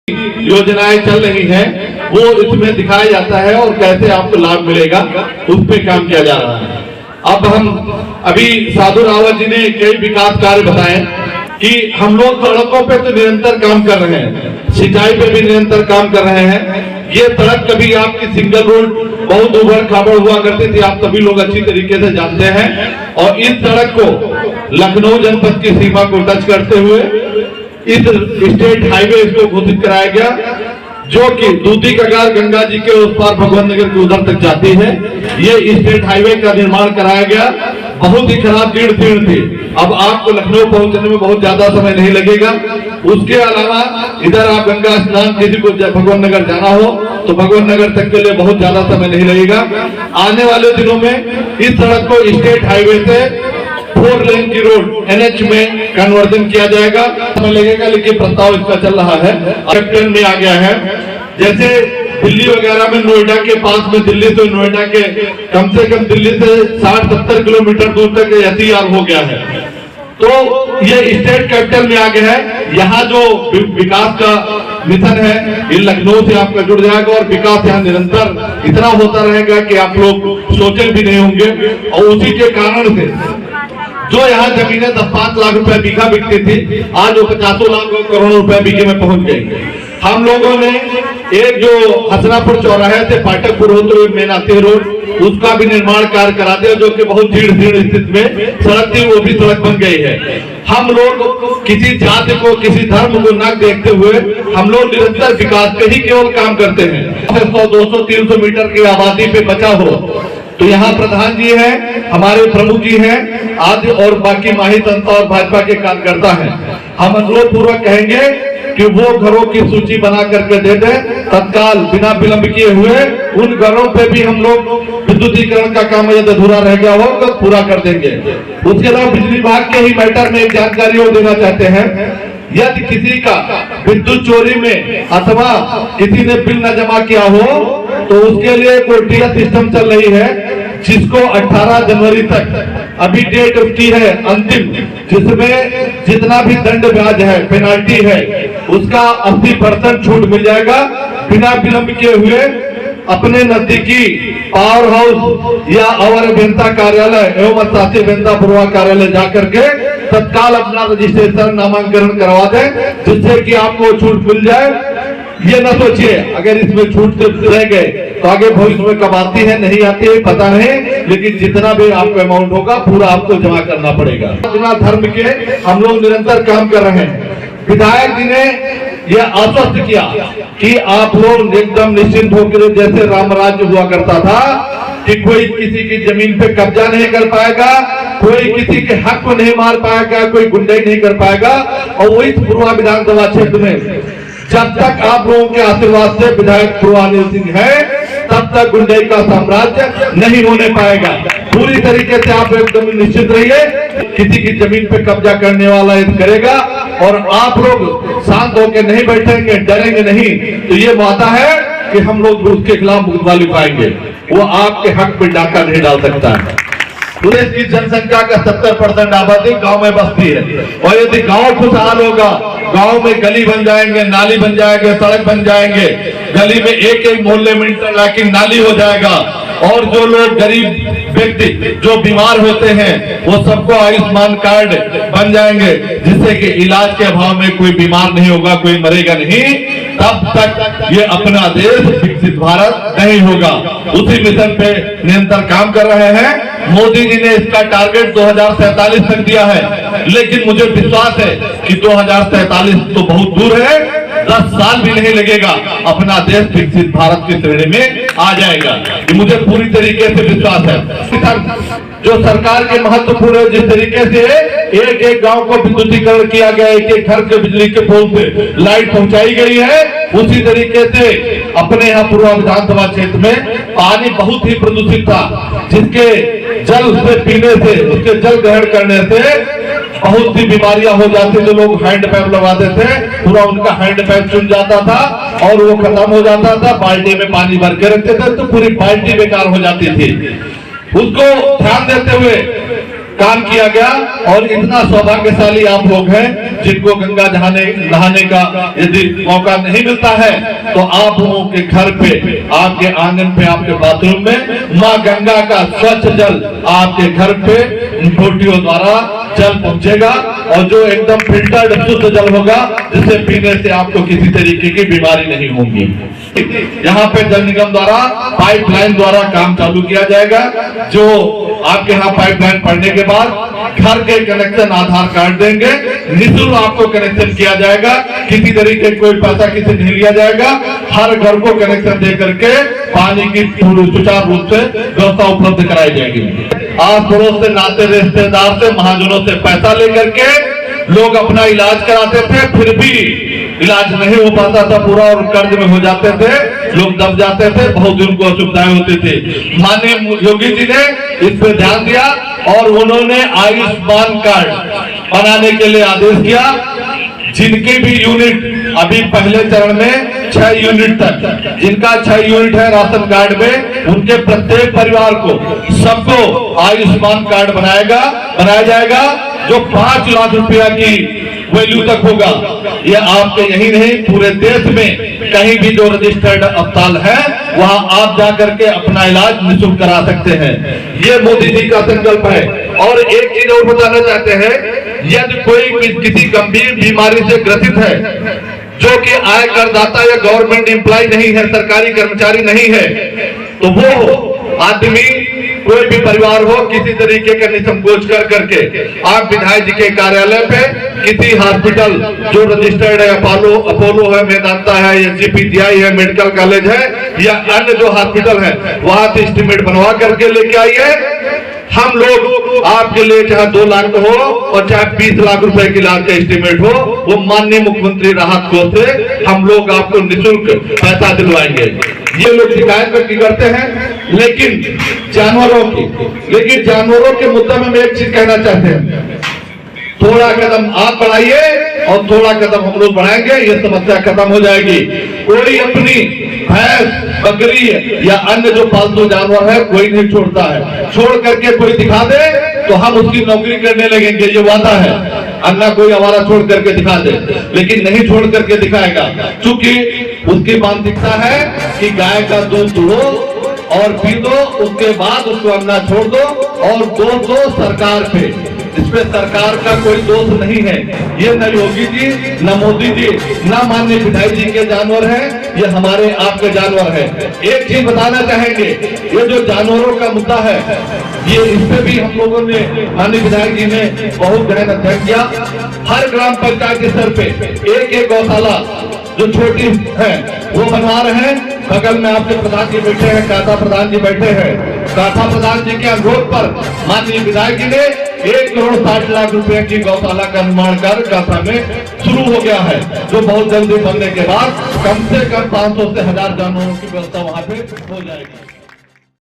योजनाएं चल रही हैं वो इसमें दिखाया जाता है और कैसे आपको लाभ मिलेगा उस पे काम किया जा रहा है। अब हम अभी साधु रावत जी ने कई विकास कार्य बताए कि हम लोग सड़कों पे तो निरंतर काम कर रहे हैं, सिंचाई पे भी निरंतर काम कर रहे हैं। ये सड़क कभी आपकी सिंगल रोड बहुत उबड़ खाबड़ हुआ करती थी, आप सभी लोग अच्छी तरीके से जानते हैं। और इस सड़क को लखनऊ जनपद की सीमा को टच करते हुए इस स्टेट हाईवे इसको घोषित कराया गया, जो कि दूधी कगार गंगा जी के उस पार भगवान नगर के उधर तक जाती है। ये स्टेट हाईवे का निर्माण कराया गया। बहुत ही खराब जीर्ण थी, अब आपको लखनऊ पहुंचने में बहुत ज्यादा समय नहीं लगेगा। उसके अलावा इधर आप गंगा स्नान किसी को भगवान नगर जाना हो तो भगवान नगर तक के लिए बहुत ज्यादा समय नहीं लगेगा। आने वाले दिनों में इस सड़क को स्टेट हाईवे से 4 लेन की रोड NH में कन्वर्जन किया जाएगा। समय लगेगा लेकिन प्रस्ताव इसका चल रहा है, कैप्टन में आ गया है। जैसे दिल्ली वगैरह में नोएडा के पास में दिल्ली से नोएडा के कम से कम दिल्ली से 60-70 किलोमीटर दूर तक SER हो गया है, तो ये स्टेट कैपिटल में आ गया है। यहाँ जो विकास का मिशन है ये लखनऊ से आपका जुड़ जाएगा और विकास यहाँ निरंतर इतना होता रहेगा कि आप लोग सोचे भी नहीं होंगे। और उसी के कारण से जो यहाँ जमीनें 10-5 लाख रुपए बीघा बिकती थी, आज वो 50 लाख करोड़ रुपए बीघे में पहुंच गई। हम लोगों ने एक जो हसनापुर चौराहे से फाटकपुर होते हुए मेनाती रोड, उसका भी निर्माण कार्य करा दिया, जो कि बहुत जीर्ण स्थिति में सड़क थी, वो भी सड़क बन गई है। हम लोग किसी जाति को किसी धर्म को न देखते हुए हम लोग निरंतर विकास पे ही केवल काम करते हैं। 100-200-300 मीटर की आबादी पे बचा हो तो यहाँ प्रधान जी हैं, हमारे प्रमुख जी हैं आदि और बाकी माही जनता और भाजपा के कार्यकर्ता हैं। हम अनुरोध पूर्वक कहेंगे कि वो घरों की सूची बना करके दे दें तत्काल, बिना विलंब किए हुए। उन घरों पे भी हम लोग विद्युतीकरण का काम यदि अधूरा रह गया हो तो पूरा कर देंगे। उसके अलावा बिजली विभाग के ही मैटर में एक जानकारी और देना चाहते हैं। यदि किसी का विद्युत चोरी में अथवा किसी ने बिल न जमा किया हो तो उसके लिए कोई टीएस सिस्टम चल रही है, जिसको 18 जनवरी तक अभी डेट उसकी है अंतिम, जिसमें जितना भी दंड ब्याज है, पेनाल्टी है, उसका 80% छूट मिल जाएगा। बिना विलंब किए हुए अपने नजदीकी पावर हाउस या अवर अभियंता कार्यालय एवं शासी अभियंता पूर्वा कार्यालय जाकर के तत्काल अपना रजिस्ट्रेशन नामांकन करवा दें, जिससे कि आपको छूट मिल जाए। ये न सोचिए अगर इसमें छूट से रह गए तो आगे भविष्य में कब आती है नहीं आती है पता नहीं, लेकिन जितना भी आपका अमाउंट होगा पूरा आपको जमा करना पड़ेगा। बिना धर्म के हम लोग निरंतर काम कर रहे हैं। विधायक जी ने यह आश्वस्त किया कि आप लोग एकदम निश्चिंत होकर, जैसे राम राज्य हुआ करता था कि कोई किसी की जमीन पे कब्जा नहीं कर पाएगा, कोई किसी के हक को नहीं मार पाएगा, कोई गुंडाई नहीं कर पाएगा। और वही पूर्वा विधानसभा क्षेत्र में जब तक आप लोगों के आशीर्वाद से विधायक पूर्वानिल सिंह है तब तक गुंडाई का साम्राज्य नहीं होने पाएगा। पूरी तरीके से आप एकदम निश्चित रहिए, किसी की जमीन पे कब्जा करने वाला ये करेगा और आप लोग शांत होकर नहीं बैठेंगे, डरेंगे नहीं, तो ये वादा है कि हम लोग उसके खिलाफ मुकदमा पाएंगे। वो आपके हक पे डाका नहीं डाल सकता है। देश की जनसंख्या का 70% आबादी गांव में बसती है और यदि गांव खुशहाल होगा, गांव में गली बन जाएंगे, नाली बन जाएंगे, सड़क बन जाएंगे, गली में एक मोहल्ले में इंटरलॉकिंग नाली हो जाएगा और जो लोग गरीब व्यक्ति जो बीमार होते हैं वो सबको आयुष्मान कार्ड बन जाएंगे, जिससे कि इलाज के अभाव में कोई बीमार नहीं होगा, कोई मरेगा नहीं। तब तक ये अपना देश विकसित भारत नहीं होगा। उसी मिशन पे निरंतर काम कर रहे हैं। मोदी जी ने इसका टारगेट 2047 तक दिया है, लेकिन मुझे विश्वास है कि 2047 तो बहुत दूर है, 10 साल भी नहीं लगेगा, अपना देश विकसित भारत की श्रेणी में आ जाएगा। ये मुझे पूरी तरीके से विश्वास है। जो सरकार के महत्वपूर्ण है, जिस तरीके से एक एक गांव को विद्युतीकरण किया गया, एक एक घर के बिजली के पोल पे लाइट पहुंचाई गई है, उसी तरीके से अपने यहाँ पूर्वा विधानसभा क्षेत्र में पानी बहुत ही प्रदूषित था, जिसके जल से पीने से, उसके जल ग्रहण करने से बहुत सी बीमारियां हो जाती। जो लोग हैंड पैप लगाते थे, पूरा उनका हैंड पैप चुन जाता था और वो खत्म हो जाता था। बाल्टी में पानी भर के रखते थे तो पूरी बाल्टी बेकार हो जाती थी। उसको ध्यान देते हुए काम किया गया। और इतना सौभाग्यशाली आप लोग हैं जिनको गंगा नहाने का यदि मौका नहीं मिलता है तो आप लोगों के घर पे, आपके आंगन पे, आपके बाथरूम में माँ गंगा का स्वच्छ जल आपके घर पे टोटियों द्वारा जल पहुंचेगा और जो एकदम फिल्टर्ड शुद्ध जल होगा जिसे पीने से आपको किसी तरीके की बीमारी नहीं होगी। यहाँ पे जल निगम द्वारा पाइपलाइन द्वारा काम चालू किया जाएगा। जो आपके यहाँ पाइपलाइन पड़ने के बाद घर के कनेक्शन आधार कार्ड देंगे, निःशुल्क आपको कनेक्शन किया जाएगा, किसी तरीके कोई पैसा किसी नहीं लिया जाएगा। हर घर को कनेक्शन दे करके पानी की सुचारू रूप से व्यवस्था उपलब्ध कराई जाएगी। आस पड़ोस से, नाते रिश्तेदार से, महाजनों से पैसा लेकर के लोग अपना इलाज कराते थे, फिर भी इलाज नहीं हो पाता था पूरा और कर्ज में हो जाते थे, लोग दब जाते थे, बहुत उनको असुविधाएं होती थी। माननीय योगी जी ने इस पर ध्यान दिया और उन्होंने आयुष्मान कार्ड बनाने के लिए आदेश किया। जिनके भी यूनिट अभी पहले चरण में 6 यूनिट तक, जिनका 6 यूनिट है राशन कार्ड में, उनके प्रत्येक परिवार को सबको आयुष्मान कार्ड बनाया जाएगा जो 5 लाख रुपया की वैल्यू तक होगा। ये आपके यही नहीं पूरे देश में कहीं भी जो रजिस्टर्ड अस्पताल है वहां आप जाकर के अपना इलाज निःशुल्क करा सकते हैं। ये मोदी जी का संकल्प है। और एक चीज और बताना चाहते हैं, यदि कोई किसी गंभीर बीमारी से ग्रसित है जो कि आय करदाता या गवर्नमेंट एम्प्लॉय नहीं है, सरकारी कर्मचारी नहीं है, तो वो आदमी कोई भी परिवार हो किसी तरीके का निसंकोच कर करके आप विधायक जी के कार्यालय पे किसी हॉस्पिटल जो रजिस्टर्ड है, अपोलो है, मेदांता है, एसजीपीजीआई है, मेडिकल कॉलेज है या अन्य जो हॉस्पिटल है, वहां से एस्टिमेट बनवा करके लेके आइए। हम लोग आपके लिए चाहे 2 लाख हो और चाहे 20 लाख रुपए के इलाज का एस्टिमेट हो, वो माननीय मुख्यमंत्री राहत कोष से हम लोग आपको निःशुल्क पैसा दिलवाएंगे। ये लोग शिकायत व्यक्त करते हैं लेकिन जानवरों के मुद्दे में एक चीज कहना चाहते हैं, थोड़ा कदम आप बढ़ाइए और थोड़ा कदम हम लोग बढ़ाएंगे, ये समस्या खत्म हो जाएगी। कोई अपनी भैंस, बकरी या अन्य जो पालतू जानवर है कोई नहीं छोड़ता है। छोड़ करके कोई दिखा दे तो हम उसकी नौकरी करने लगेंगे, ये वादा है। अन्ना कोई हमारा छोड़ करके दिखा दे, लेकिन नहीं छोड़ करके दिखाएगा, क्योंकि उसकी मानसिकता है कि गाय का दूध दो और पी दो, उसके बाद उसको अन्ना छोड़ दो और दोष दो सरकार पे। इसमें सरकार का कोई दोष नहीं है। ये न योगी जी, न मोदी जी, न माननीय विधायक जी के जानवर हैं, ये हमारे आपके जानवर हैं। एक चीज बताना चाहेंगे, ये जो जानवरों का मुद्दा है, ये इस पे भी हम लोगों ने, माननीय विधायक जी ने बहुत गहन अध्ययन किया। हर ग्राम पंचायत के स्तर पे एक गौशाला जो छोटी है वो बनवा रहे हैं। बगल में आपके प्रधान जी बैठे हैं, काथा प्रधान जी बैठे हैं। काथा प्रधान जी के अनुरोध पर माननीय विधायक जी ने 1 करोड़ 60 लाख रुपए की गौशाला का निर्माण कार्य काथा में शुरू हो गया है, जो बहुत जल्दी बनने के बाद कम से कम 500 से 1000 जानवरों की व्यवस्था वहां पे हो जाएगी।